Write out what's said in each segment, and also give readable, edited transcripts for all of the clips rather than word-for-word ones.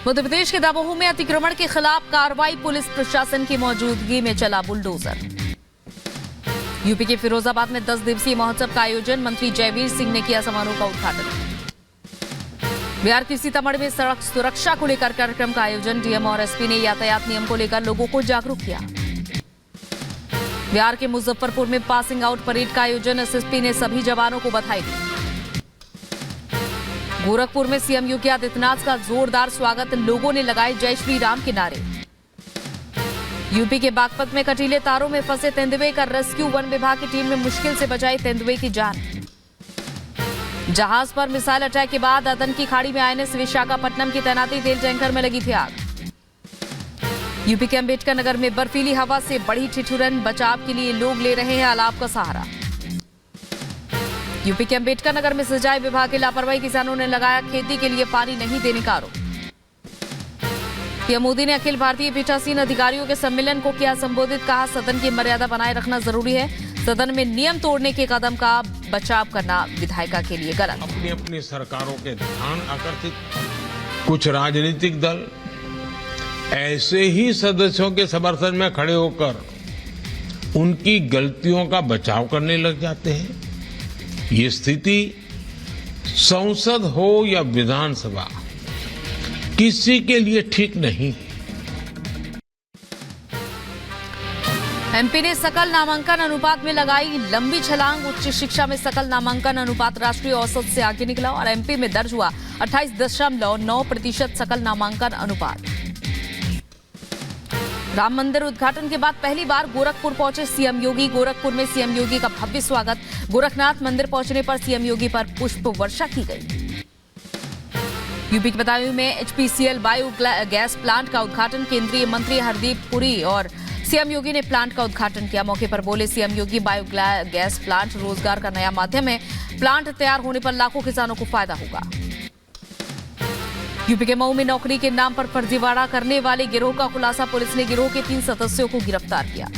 मध्य प्रदेश के दमोह में अतिक्रमण के खिलाफ कार्रवाई, पुलिस प्रशासन की मौजूदगी में चला बुलडोजर। यूपी के फिरोजाबाद में 10 दिवसीय महोत्सव का आयोजन, मंत्री जयवीर सिंह ने किया समारोह का उद्घाटन। बिहार के सीतामढ़ी में सड़क सुरक्षा को लेकर कार्यक्रम का आयोजन, डीएम और एसपी ने यातायात नियम को लेकर लोगों को जागरूक किया। बिहार के मुजफ्फरपुर में पासिंग आउट परेड का आयोजन, एसएसपी ने सभी जवानों को बधाई दी। गोरखपुर में सीएम योगी आदित्यनाथ का जोरदार स्वागत, लोगों ने लगाए जय श्री राम के नारे। यूपी के बागपत में कटीले तारों में फंसे तेंदुए का रेस्क्यू, वन विभाग की टीम ने मुश्किल से बचाई तेंदुए की जान। जहाज पर मिसाइल अटैक के बाद अदन की खाड़ी में आईएनएस विशाखापट्टनम की तैनाती, तेल टैंकर में लगी थी आग। यूपी के अंबेडकर नगर में बर्फीली हवा से बढ़ी ठिठुरन, बचाव के लिए लोग ले रहे हैं अलाव का सहारा। यूपी के अंबेडकर नगर में सिंचाई विभाग की लापरवाही, किसानों ने लगाया खेती के लिए पानी नहीं देने का आरोप। पीएम मोदी ने अखिल भारतीय पीठासीन अधिकारियों के सम्मेलन को किया संबोधित, कहा सदन की मर्यादा बनाए रखना जरूरी है, सदन में नियम तोड़ने के कदम का बचाव करना विधायिका के लिए गलत। अपनी अपनी सरकारों के ध्यान आकर्षित कुछ राजनीतिक दल ऐसे ही सदस्यों के समर्थन में खड़े होकर उनकी गलतियों का बचाव करने लग जाते हैं। ये स्थिति संसद हो या विधानसभा, किसी के लिए ठीक नहीं। एमपी ने सकल नामांकन अनुपात में लगाई लंबी छलांग, उच्च शिक्षा में सकल नामांकन अनुपात राष्ट्रीय औसत से आगे निकला और एमपी में दर्ज हुआ 28.9% सकल नामांकन अनुपात। राम मंदिर उद्घाटन के बाद पहली बार गोरखपुर पहुंचे सीएम योगी, गोरखपुर में सीएम योगी का भव्य स्वागत। गोरखनाथ मंदिर पहुंचने पर सीएम योगी पर पुष्प वर्षा की गई। यूपी के बदायूं में एचपीसीएल बायो गैस प्लांट का उद्घाटन, केंद्रीय मंत्री हरदीप पुरी और सीएम योगी ने प्लांट का उद्घाटन किया। मौके पर बोले सीएम योगी, बायो गैस प्लांट रोजगार का नया माध्यम है, प्लांट तैयार होने पर लाखों किसानों को फायदा होगा। यूपी के मऊ में नौकरी के नाम पर फर्जीवाड़ा करने वाले गिरोह का खुलासा, पुलिस ने गिरोह के 3 सदस्यों को गिरफ्तार किया।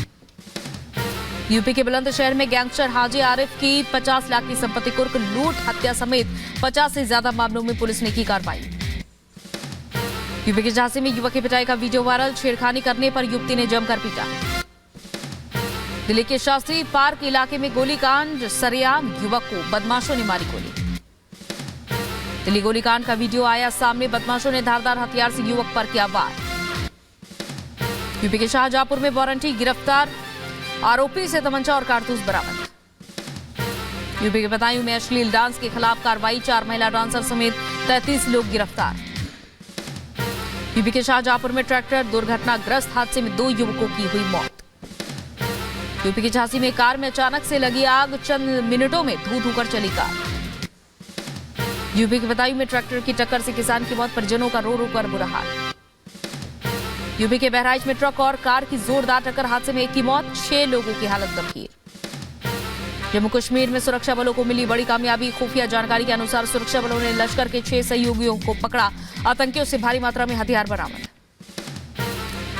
यूपी के बुलंदशहर में गैंगस्टर हाजी आरिफ की 50 लाख की संपत्ति कुर्क, लूट हत्या समेत 50 से ज्यादा मामलों में पुलिस ने की कार्रवाई। यूपी के झांसी में युवक की पिटाई का वीडियो वायरल, छेड़खानी करने पर युवती ने जमकर पीटा। दिल्ली के शास्त्री पार्क इलाके में गोलीकांड, सरेआम युवक को बदमाशों ने मारी गोली। दिल्ली गोलीकांड का वीडियो आया सामने, बदमाशों ने धारदार हथियार से युवक पर किया वार। यूपी के शाहजहांपुर में वारंटी, गिरफ्तार आरोपी से तमंचा और कारतूस बरामद। यूपी के बदायूं में अश्लील डांस के खिलाफ कार्रवाई, 4 महिला डांसर समेत 33 लोग गिरफ्तार। यूपी के शाहजहांपुर में ट्रैक्टर दुर्घटनाग्रस्त हादसे में 2 युवकों की हुई मौत। यूपी के झांसी में कार में अचानक से लगी आग, चंद मिनटों में धू धू कर चली कार। यूपी के बदायूं में ट्रैक्टर की टक्कर से किसान की मौत, परिजनों का रो रो कर बुरा हाल। यूपी के बहराइच में ट्रक और कार की जोरदार टक्कर, हादसे में 1 की मौत, 6 लोगों की हालत गंभीर। जम्मू कश्मीर में सुरक्षा बलों को मिली बड़ी कामयाबी, खुफिया जानकारी के अनुसार सुरक्षा बलों ने लश्कर के 6 सहयोगियों को पकड़ा, आतंकियों से भारी मात्रा में हथियार बरामद।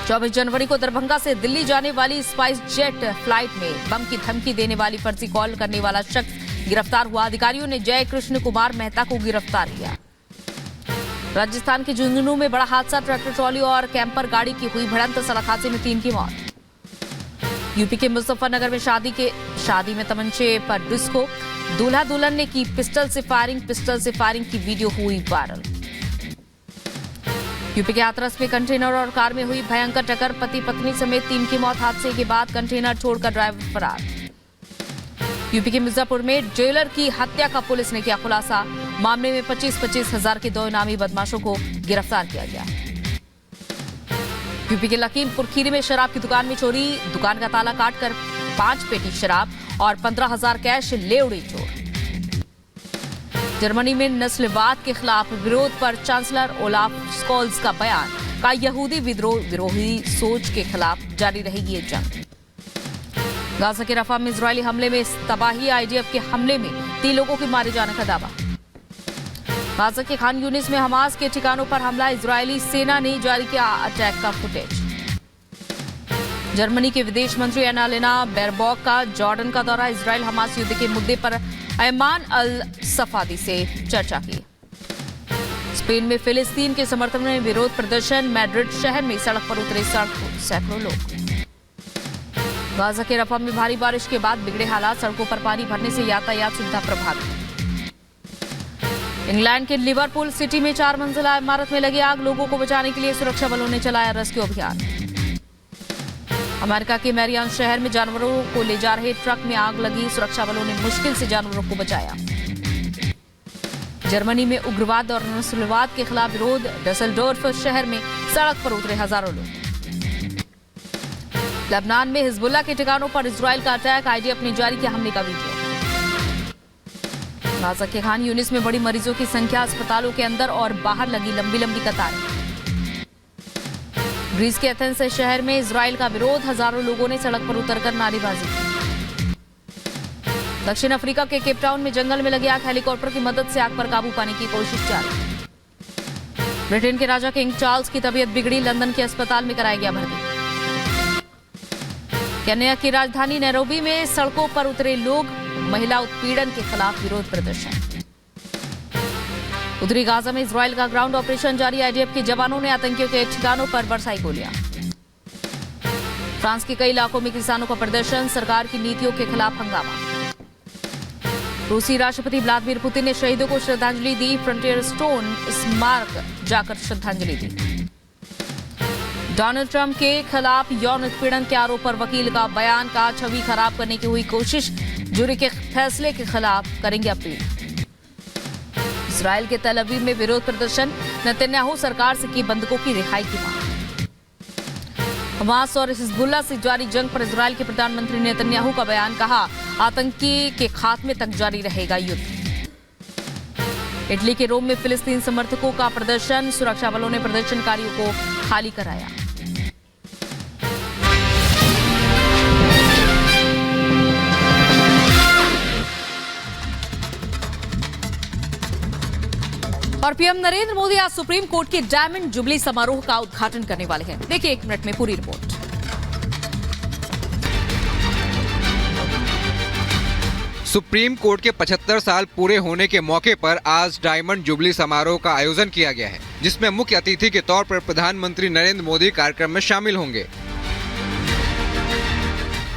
24 जनवरी को दरभंगा से दिल्ली जाने वाली स्पाइस जेट फ्लाइट में बम की धमकी देने वाली फर्जी कॉल करने वाला शख्स गिरफ्तार हुआ। अधिकारियों ने जय कृष्ण कुमार मेहता को गिरफ्तार किया। राजस्थान के झुंझुनू में बड़ा हादसा, ट्रैक्टर ट्रॉली और कैंपर गाड़ी की हुई भिड़ंत, सड़क हादसे में 3 की मौत। यूपी के मुजफ्फरनगर में शादी में तमंचे पर डिस्को, दूल्हा दुल्हन ने की पिस्टल से फायरिंग की वीडियो हुई वायरल। यूपी के हाथरस में कंटेनर और कार में हुई भयंकर टक्कर, पति पत्नी समेत 3 की मौत, हादसे के बाद कंटेनर छोड़कर ड्राइवर फरार। यूपी के मिर्जापुर में जेलर की हत्या का पुलिस ने किया खुलासा, मामले में 25-25 हजार के 2 इनामी बदमाशों को गिरफ्तार किया गया। यूपी के लखीमपुर खीरी में शराब की दुकान में चोरी, दुकान का ताला काटकर 5 पेटी शराब और 15,000 कैश ले उड़े चोर। जर्मनी में नस्लवाद के खिलाफ विरोध पर चांसलर ओलाफ स्कोल्स का बयान, का यहूदी विरोधी सोच के खिलाफ जारी रहेगी ये जंग। गाजा के रफा में इजरायली हमले में तबाही, आईडीएफ के हमले में 3 लोगों के मारे जाने का दावा। गाजा के खान यूनिस में हमास के ठिकानों पर हमला, इजरायली सेना ने जारी किया अटैक का फुटेज। जर्मनी के विदेश मंत्री एनालेना बेरबॉक का जॉर्डन का दौरा, इजरायल हमास युद्ध के मुद्दे पर अयमान अल सफादी से चर्चा की। स्पेन में फिलिस्तीन के समर्थन में विरोध प्रदर्शन, मैड्रिड शहर में सड़क पर उतरे सैकड़ों लोग। गाजा के रफा में भारी बारिश के बाद बिगड़े हालात, सड़कों पर पानी भरने से यातायात सुविधा प्रभावित। इंग्लैंड के लिवरपूल सिटी में 4 मंजिला इमारत में लगी आग, लोगों को बचाने के लिए सुरक्षा बलों ने चलाया रेस्क्यू अभियान। अमेरिका के मैरियान शहर में जानवरों को ले जा रहे ट्रक में आग लगी, सुरक्षा बलों ने मुश्किल से जानवरों को बचाया। जर्मनी में उग्रवाद और नस्लवाद के खिलाफ विरोध, डसेल्डोर्फ शहर में सड़क पर उतरे हजारों लोग। लेबनान में हिजबुल्लाह के ठिकानों पर इजराइल का अटैक, आईडीएफ ने जारी किया हमले का वीडियो। गाजा के खान यूनिस में बड़ी मरीजों की संख्या, अस्पतालों के अंदर और बाहर लगी लंबी लंबी कतारें। ग्रीस के एथेंस शहर में इजराइल का विरोध, हजारों लोगों ने सड़क पर उतरकर नारेबाजी की। दक्षिण अफ्रीका के केप टाउन में जंगल में लगी आग, हेलीकॉप्टर की मदद से आग पर काबू पाने की कोशिश जारी। ब्रिटेन के राजा किंग चार्ल्स की तबीयत बिगड़ी, लंदन के अस्पताल में कराया गया भर्ती। केन्या की राजधानी नैरोबी में सड़कों पर उतरे लोग, महिला उत्पीड़न के खिलाफ विरोध प्रदर्शन। उत्तरी गाजा में इजराइल का ग्राउंड ऑपरेशन जारी, आईडीएफ के जवानों ने आतंकियों के ठिकानों पर बरसाई गोलियां। फ्रांस के कई इलाकों में किसानों का प्रदर्शन, सरकार की नीतियों के खिलाफ हंगामा। रूसी राष्ट्रपति व्लादिमीर पुतिन ने शहीदों को श्रद्धांजलि दी, फ्रंटियर स्टोन स्मारक जाकर श्रद्धांजलि दी। डोनाल्ड ट्रंप के खिलाफ यौन उत्पीड़न के आरोप पर वकील का बयान, का छवि खराब करने की हुई कोशिश, जूरी के फैसले के खिलाफ करेंगे अपील। इजराइल के तेल अवीव में विरोध प्रदर्शन, नेतन्याहू सरकार से की बंधकों की रिहाई की मांग। हमास और हिजबुल्लाह से जारी जंग पर इजराइल के प्रधानमंत्री नेतन्याहू का बयान, कहा आतंकी के खात्मे तक जारी रहेगा युद्ध। इटली के रोम में फिलिस्तीन समर्थकों का प्रदर्शन, सुरक्षा बलों ने प्रदर्शनकारियों को खाली कराया। और पीएम नरेंद्र मोदी आज सुप्रीम कोर्ट के डायमंड जुबली समारोह का उद्घाटन करने वाले हैं। देखिए 1 मिनट में पूरी रिपोर्ट। सुप्रीम कोर्ट के 75 साल पूरे होने के मौके पर आज डायमंड जुबली समारोह का आयोजन किया गया है, जिसमें मुख्य अतिथि के तौर पर प्रधानमंत्री नरेंद्र मोदी कार्यक्रम में शामिल होंगे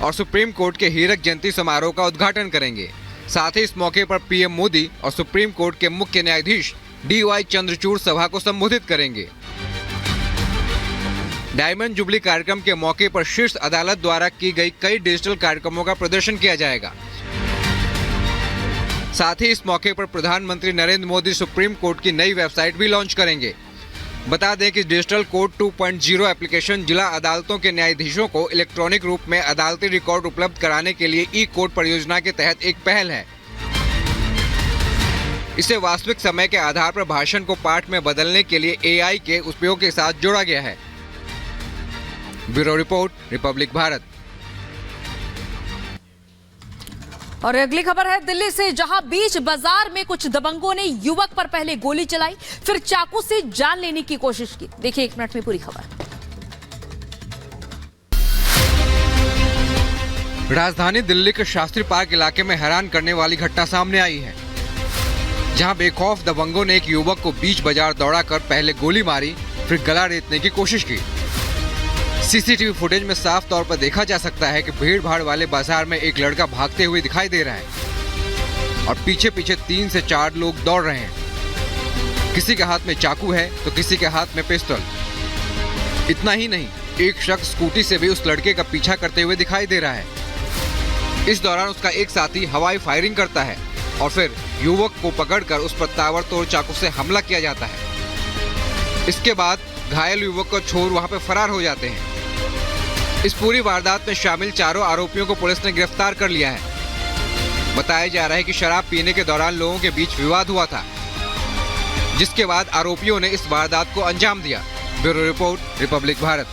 और सुप्रीम कोर्ट के हीरक जयंती समारोह का उद्घाटन करेंगे। साथ ही इस मौके पर पीएम मोदी और सुप्रीम कोर्ट के मुख्य न्यायाधीश डीवाई चंद्रचूड़ सभा को संबोधित करेंगे। डायमंड जुबली कार्यक्रम के मौके पर शीर्ष अदालत द्वारा की गई कई डिजिटल कार्यक्रमों का प्रदर्शन किया जाएगा। साथ ही इस मौके पर प्रधानमंत्री नरेंद्र मोदी सुप्रीम कोर्ट की नई वेबसाइट भी लॉन्च करेंगे। बता दें कि डिजिटल कोर्ट 2.0 एप्लीकेशन जिला अदालतों के न्यायाधीशों को इलेक्ट्रॉनिक रूप में अदालती रिकॉर्ड उपलब्ध कराने के लिए ई कोर्ट परियोजना के तहत एक पहल है। इसे वास्तविक समय के आधार पर भाषण को पाठ में बदलने के लिए एआई के उपयोग के साथ जोड़ा गया है। Bureau report, Republic Bharat. और अगली खबर है दिल्ली से, जहां बीच बाजार में कुछ दबंगों ने युवक पर पहले गोली चलाई, फिर चाकू से जान लेने की कोशिश की। देखिए 1 मिनट में पूरी खबर। राजधानी दिल्ली के शास्त्री पार्क इलाके में हैरान करने वाली घटना सामने आई है, जहां बेखौफ दबंगों ने एक युवक को बीच बाजार दौड़ाकर पहले गोली मारी, फिर गला रेतने की कोशिश की। सीसीटीवी फुटेज में साफ तौर पर देखा जा सकता है कि भीड़ भाड़ वाले बाजार में एक लड़का भागते हुए दिखाई दे रहा है और पीछे पीछे 3 से 4 लोग दौड़ रहे हैं। किसी के हाथ में चाकू है तो किसी के हाथ में पिस्टल। इतना ही नहीं, एक शख्स स्कूटी से भी उस लड़के का पीछा करते हुए दिखाई दे रहा है। इस दौरान उसका एक साथी हवाई फायरिंग करता है और फिर युवक को पकड़कर उस पर ताबड़तोड़ चाकू से हमला किया जाता है। इसके बाद घायल युवक को छोड़ वहां पर फरार हो जाते हैं। इस पूरी वारदात में शामिल चारों आरोपियों को पुलिस ने गिरफ्तार कर लिया है। बताया जा रहा है कि शराब पीने के दौरान लोगों के बीच विवाद हुआ था, जिसके बाद आरोपियों ने इस वारदात को अंजाम दिया। Bureau report, Republic Bharat.